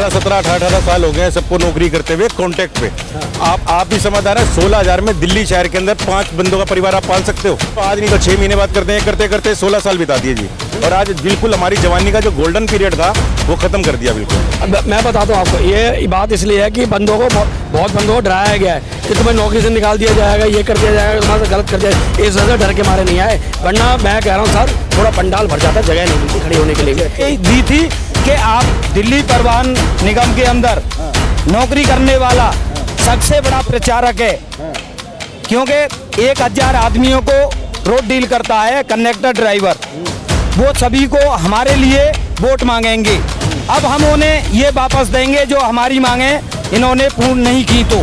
17-17, 18-18 साल हो गए हैं सबको नौकरी करते हुए कॉन्ट्रैक्ट पे। आप भी समझदार है, 16,000 में दिल्ली शहर के अंदर 5 बंदों का परिवार आप पाल सकते हो? तो आज नहीं तो 6 महीने बाद करते हैं, करते करते 16 साल बिता दिए जी। और आज बिल्कुल हमारी जवानी का जो गोल्डन पीरियड था वो खत्म कर दिया बिल्कुल। मैं बताता हूँ आपको, ये बात इसलिए है कि बंदों को बहुत बंदों को डराया गया है कि तुम्हें नौकरी से निकाल दिया जाएगा, ये कर दिया जाएगा, तुम्हारे गलत कर दिया, इस वजह से डर के मारे नहीं आए। वरना मैं कह रहा हूँ सर, थोड़ा पंडाल भर जाता, जगह नहीं मिलती खड़ी होने के लिए। दी थी कि आप दिल्ली परिवहन निगम के अंदर नौकरी करने वाला सबसे बड़ा प्रचारक है, क्योंकि 1000 आदमियों को रोड डील करता है कंडक्टर ड्राइवर, वो सभी को हमारे लिए वोट मांगेंगे। अब हम उन्हें ये वापस देंगे जो हमारी मांगे इन्होंने पूर्ण नहीं की। तो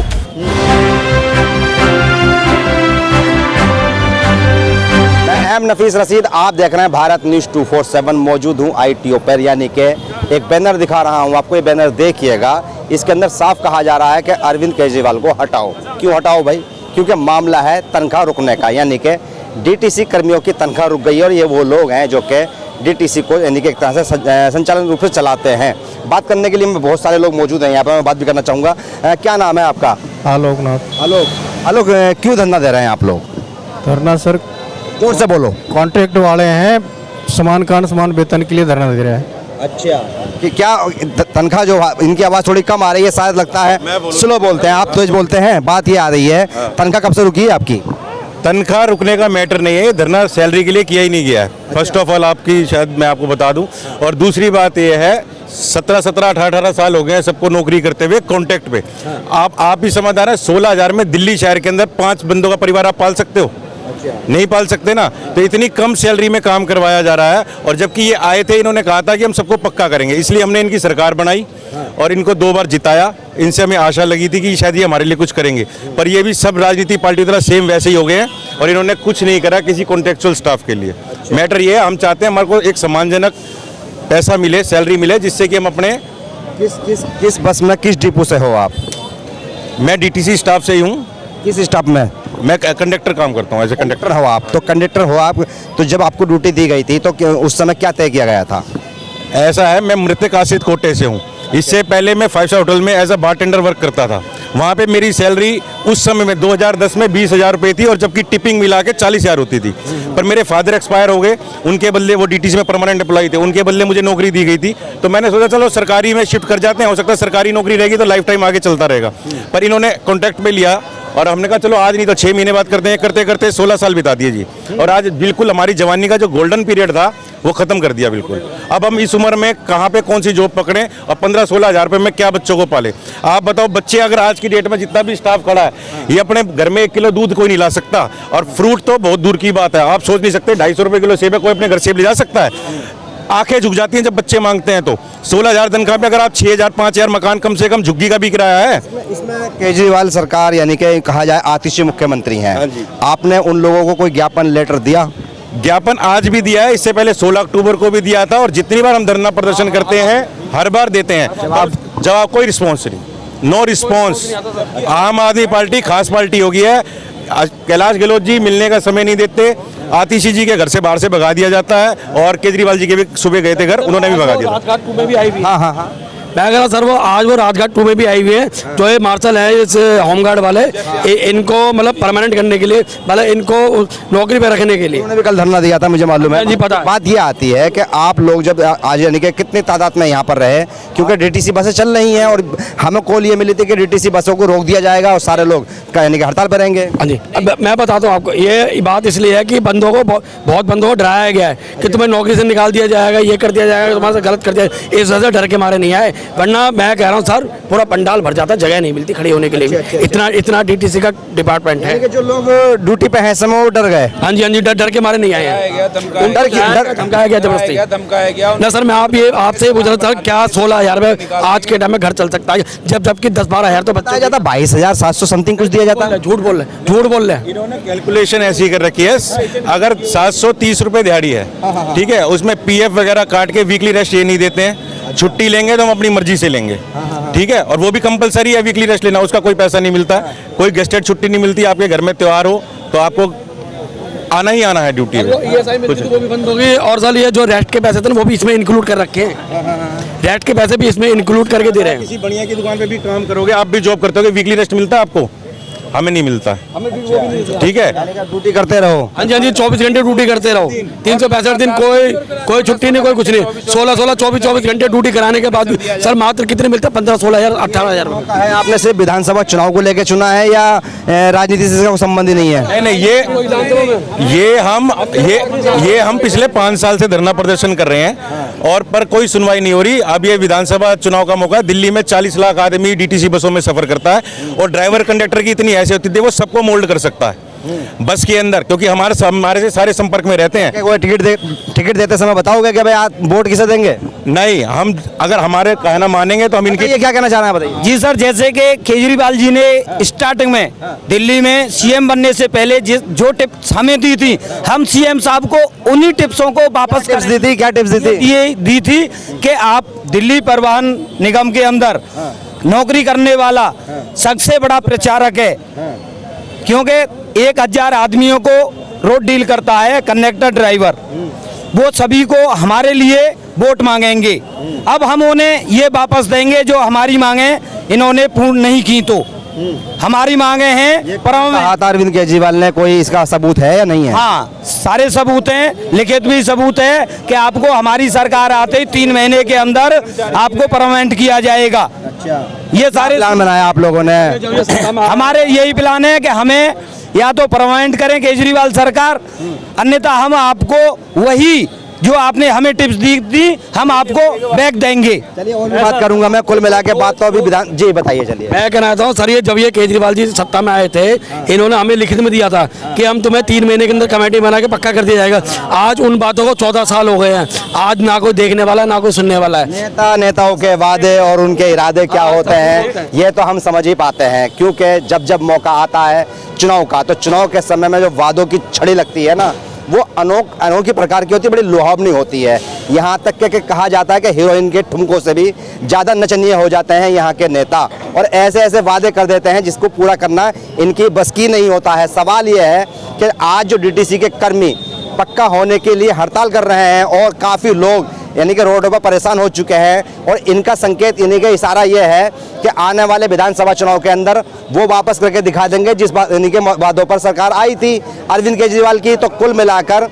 मैं एम नफीस रशीद, आप देख रहे हैं भारत न्यूज़ 247। मौजूद हूँ ITO पर, यानी कि एक बैनर दिखा रहा हूँ आपको। ये बैनर देखिएगा, इसके अंदर साफ कहा जा रहा है कि अरविंद केजरीवाल को हटाओ। क्यों हटाओ भाई? क्योंकि मामला है तनख्वाह रुकने का, यानी कि DTC कर्मियों की तनख्वाह रुक गई है। और ये वो लोग हैं जो कि DTC को यानी कि एक तरह से संचालन रूप से चलाते हैं। बात करने के लिए बहुत सारे लोग मौजूद हैं यहाँ पर, मैं बात भी करना चाहूँगा। क्या नाम है आपका? आलोकनाथ। आलोक, क्यों धरना दे रहे हैं आप लोग? धरना सर जोर से बोलो। कॉन्ट्रैक्ट वाले हैं, समान कान समान वेतन के लिए धरना दे रहे हैं। अच्छा, कि क्या तनख्वाह जो इनकी आवाज़ थोड़ी कम आ रही है शायद, लगता है स्लो बोलते हैं, आप तेज बोलते हैं। बात ये आ रही है, तनख्वाह कब से रुकी है आपकी? तनख्वाह रुकने का मैटर नहीं है, धरना सैलरी के लिए किया ही नहीं गया है। फर्स्ट ऑफ ऑल आपकी शायद मैं आपको बता दूं। और दूसरी बात ये है, 17-17, 18-18 साल हो गए हैं सबको नौकरी करते हुए कॉन्ट्रैक्ट पे। आप भी समझदार है, 16,000 में दिल्ली शहर के अंदर 5 बंदों का परिवार आप पाल सकते हो? नहीं पाल सकते ना। तो इतनी कम सैलरी में काम करवाया जा रहा है। और जबकि ये आए थे, इन्होंने कहा था कि हम सबको पक्का करेंगे, इसलिए हमने इनकी सरकार बनाई और इनको 2 बार जिताया। इनसे हमें आशा लगी थी कि शायद ये हमारे लिए कुछ करेंगे, पर ये भी सब राजनीति पार्टी की तरह सेम वैसे ही हो गए हैं और इन्होंने कुछ नहीं करा किसी कॉन्ट्रेक्चुअल स्टाफ के लिए। मैटर ये है, हम चाहते हैं हमारे को एक सम्मानजनक पैसा मिले, सैलरी मिले, जिससे कि हम अपने किस बस में, किस डिपो से हो आप? मैं DTC स्टाफ से ही हूँ। किस स्टाफ में? मैं कंडक्टर काम करता हूँ, एज ए कंडक्टर हो आप। तो कंडक्टर हो आप, तो जब आपको ड्यूटी दी गई थी तो उस समय क्या तय किया गया था? ऐसा है, मैं मृतक आसित कोटे से हूँ। इससे पहले मैं 5 स्टार होटल में एज अ बारटेंडर वर्क करता था। वहाँ पे मेरी सैलरी उस समय में 2010 में 20,000 रुपये थी, और जबकि टिपिंग मिला के 40,000 होती थी। पर मेरे फादर एक्सपायर हो गए, उनके बदले वो DTC में परमानेंट एम्प्लॉई थे, उनके बदले मुझे नौकरी दी गई थी। तो मैंने सोचा चलो सरकारी में शिफ्ट कर जाते हैं, हो सकता है सरकारी नौकरी रहेगी तो लाइफ टाइम आगे चलता रहेगा। पर इन्होंने कॉन्ट्रैक्ट में लिया और हमने कहा चलो आज नहीं तो 6 महीने बाद करते हैं, करते करते 16 साल बिता दिए जी। और आज बिल्कुल हमारी जवानी का जो गोल्डन पीरियड था वो खत्म कर दिया बिल्कुल। अब हम इस उम्र में कहाँ पे कौन सी जॉब पकड़ें और 15-16 हज़ार रुपये में क्या बच्चों को पाले? आप बताओ, बच्चे अगर आज की डेट में जितना भी स्टाफ खड़ा है, ये अपने घर में 1 किलो दूध कोई नहीं ला सकता, और फ्रूट तो बहुत दूर की बात है। आप सोच नहीं सकते 250 रुपये किलो सेब कोई अपने घर से ले जा सकता है? आंखें झुक जाती हैं जब बच्चे मांगते हैं। तो 16,000 तनख्वाह पे अगर आप 6,000 5,000 मकान कम से कम झुग्गी का भी किराया है। इसमें केजरीवाल सरकार यानी कि कहा जाए आतिशी मुख्यमंत्री हैं। आपने उन लोगों को कोई ज्ञापन लेटर दिया? ज्ञापन आज भी दिया है, इससे पहले 16 अक्टूबर को भी दिया था, और जितनी बार हम धरना प्रदर्शन करते हैं हर बार देते हैं जवाब कोई रिस्पॉन्स नहीं, नो रिस्पॉन्स। आम आदमी पार्टी खास पार्टी हो गई है। कैलाश गहलोत जी मिलने का समय नहीं देते, आतिशी जी के घर से बाहर से भगा दिया जाता है, और केजरीवाल जी के भी सुबह गए थे घर, उन्होंने भी भगा दिया। राजघाट 2 में भी आई हुई। हाँ। मैं कह रहा सर, वो आज वो राजघाट 2 में भी आई हुई है। जो ये मार्शल है, इस होमगार्ड वाले, इनको मतलब परमानेंट करने के लिए, मतलब इनको नौकरी पे रखने के लिए उन्होंने भी कल धरना दिया था, मुझे मालूम है जी, पता। बात ये आती है कि आप लोग जब आज यानी कि कितनी तादाद में यहाँ पर रहे, क्योंकि DTC बसें चल रही हैं और हमें कॉल ये मिली थी कि DTC बसों को रोक दिया जाएगा और सारे लोग यानी कि हड़ताल पर रहेंगे। हाँ जी, अब मैं बताता हूँ आपको, ये बात इसलिए है कि बंदों को बहुत बंदों को डराया गया है कि तुम्हें नौकरी से निकाल दिया जाएगा, ये कर दिया जाएगा, तुम्हारे से गलत कर दिया, इस वजह से डर के मारे नहीं आए। वरना मैं कह रहा हूँ सर, पूरा पंडाल भर जाता, जगह नहीं मिलती खड़ी होने के लिए। इतना DTC का डिपार्टमेंट है। जो लोग ड्यूटी पे हैं समय वो डर गए। हाँ जी, डर के मारे नहीं आए हैं। धमकाया गया जबरदस्ती। ना सर, मैं आपसे पूछ रहा था, क्या 16,000 में आज के टाइम में घर चल सकता है? जबकि 10-12 हज़ार तो बताया जाता, 22,700 समथिंग कुछ दिया जाता है। झूठ बोल रहे। इन्होंने कैलकुलेशन ऐसी कर रखी है, अगर 730 रुपये दिहाड़ी है, ठीक है, उसमें PF वगैरह काट के वीकली रेस्ट ये नहीं देते हैं। छुट्टी लेंगे तो हम अपनी मर्जी से लेंगे, ठीक है, और वो भी कंपलसरी है वीकली रेस्ट लेना, उसका कोई पैसा नहीं मिलता। कोई गेस्टेड छुट्टी नहीं मिलती। आपके घर में त्यौहार हो तो आपको आना ही आना है ड्यूटी में। ESI मिलती थी वो भी बंद हो गई, और साल ये जो रेस्ट के पैसे थे ना वो भी इसमें इंक्लूड कर रखे हैं। रेस्ट के पैसे भी इसमें इंक्लूड करके दे रहे हैं। किसी बढ़िया की दुकान पे भी काम करोगे, आप भी जॉब करते हो, वीकली रेस्ट मिलता है आपको? हमें नहीं मिलता। ठीक है, ड्यूटी करते रहो। हाँ जी, हाँ जी, 24 घंटे ड्यूटी करते रहो, 365 दिन, कोई छुट्टी नहीं, कोई कुछ नहीं। 16 24 घंटे ड्यूटी कराने के बाद भी सर मात्र कितने मिलते हैं? 15-16 हज़ार 18 हज़ार। है आपने सिर्फ विधानसभा चुनाव को लेकर चुना है या राजनीति से इसका संबंध ही नहीं है? नहीं नहीं, ये हम पिछले 5 साल से धरना प्रदर्शन कर रहे हैं और पर कोई सुनवाई नहीं हो रही। अब ये विधानसभा चुनाव का मौका है। दिल्ली में 40 लाख आदमी डीटीसी बसों में सफर करता है और ड्राइवर कंडक्टर की इतनी ऐसी होती थी, वो सबको मोल्ड कर सकता है बस के अंदर, क्योंकि हमारे से सारे संपर्क में रहते हैं। कोई टिकट देते समय बताओगे कि भाई आप वोट किसे देंगे? नहीं, हम अगर हमारे कहना मानेंगे तो हम इनकी ये क्या कहना चाह रहे हैं बताइए। जी सर, जैसे कि केजरीवाल जी ने स्टार्टिंग में दिल्ली में सीएम बनने से पहले जो टिप्स हमें दी थी, हम सीएम साहब को उन्हीं टिप्सों को वापस टिप्स दी थी? क्या टिप्स दी थी? ये दी थी कि आप दिल्ली परिवहन निगम के अंदर नौकरी करने वाला सबसे बड़ा प्रचारक है, क्योंकि 1000 आदमियों को रोड डील करता है कंडक्टर ड्राइवर, वो सभी को हमारे लिए वोट मांगेंगे। अब हम उन्हें ये वापस देंगे जो हमारी मांगे इन्होंने पूर्ण नहीं की। तो हमारी मांगे हैं कहा था अरविंद केजरीवाल ने, कोई इसका सबूत है या नहीं है? हाँ, सारे सबूत हैं, लिखित भी सबूत है कि आपको हमारी सरकार आते ही 3 महीने के अंदर आपको परमानेंट किया जाएगा। ये सारे प्लान बनाया आप लोगों ने? हमारे यही प्लान है कि हमें या तो परमानेंट करें केजरीवाल सरकार, अन्यथा हम आपको वही जो आपने हमें टिप्स दी थी हम आपको बैक देंगे। चलिए और भी बात करूंगा मैं, कुल मिला के बात तो अभी विधान जी बताइए। चलिए मैं कहना चाहता हूँ सर, ये जब ये केजरीवाल जी सत्ता में आए थे, इन्होंने हमें लिखित में दिया था कि हम तुम्हें 3 महीने के अंदर कमेटी बना के पक्का कर दिया जाएगा। आज उन बातों को 14 साल हो गए हैं, आज ना कोई देखने वाला ना कोई सुनने वाला है। नेताओं के वादे और उनके इरादे क्या होते हैं ये तो हम समझ ही पाते हैं, क्योंकि जब जब मौका आता है चुनाव का, तो चुनाव के समय में जो वादों की छड़ी लगती है ना, वो अनोखी प्रकार की होती है, बड़ी लुभावनी होती है। यहाँ तक कि कहा जाता है कि हीरोइन के ठुमकों से भी ज़्यादा नचनीय हो जाते हैं यहाँ के नेता, और ऐसे ऐसे वादे कर देते हैं जिसको पूरा करना इनकी बस की नहीं होता है। सवाल ये है कि आज जो डीटीसी के कर्मी पक्का होने के लिए हड़ताल कर रहे हैं और काफ़ी लोग यानी कि रोडों पर परेशान हो चुके हैं, और इनका संकेत यानी कि इशारा ये है कि आने वाले विधानसभा चुनाव के अंदर वो वापस करके दिखा देंगे जिस यानी कि वादों पर सरकार आई थी अरविंद केजरीवाल की। तो कुल मिलाकर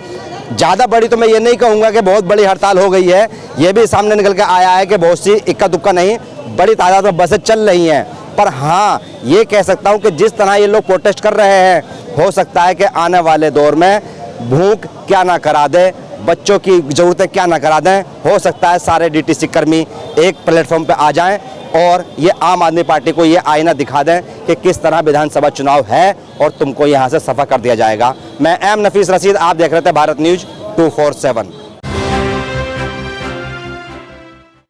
ज़्यादा बड़ी तो मैं ये नहीं कहूँगा कि बहुत बड़ी हड़ताल हो गई है, ये भी सामने निकल के आया है कि बहुत सी इक्का दुक्का नहीं, बड़ी तादाद में बसें चल रही हैं। पर हाँ, ये कह सकता हूँ कि जिस तरह ये लोग प्रोटेस्ट कर रहे हैं, हो सकता है कि आने वाले दौर में भूख क्या ना करा दे, बच्चों की ज़रूरतें क्या ना करा दें। हो सकता है सारे डीटीसी कर्मी एक प्लेटफॉर्म पे आ जाएं और ये आम आदमी पार्टी को ये आईना दिखा दें कि किस तरह विधानसभा चुनाव है और तुमको यहाँ से सफा कर दिया जाएगा। मैं एम नफीस रशीद, आप देख रहे थे भारत न्यूज़ 247।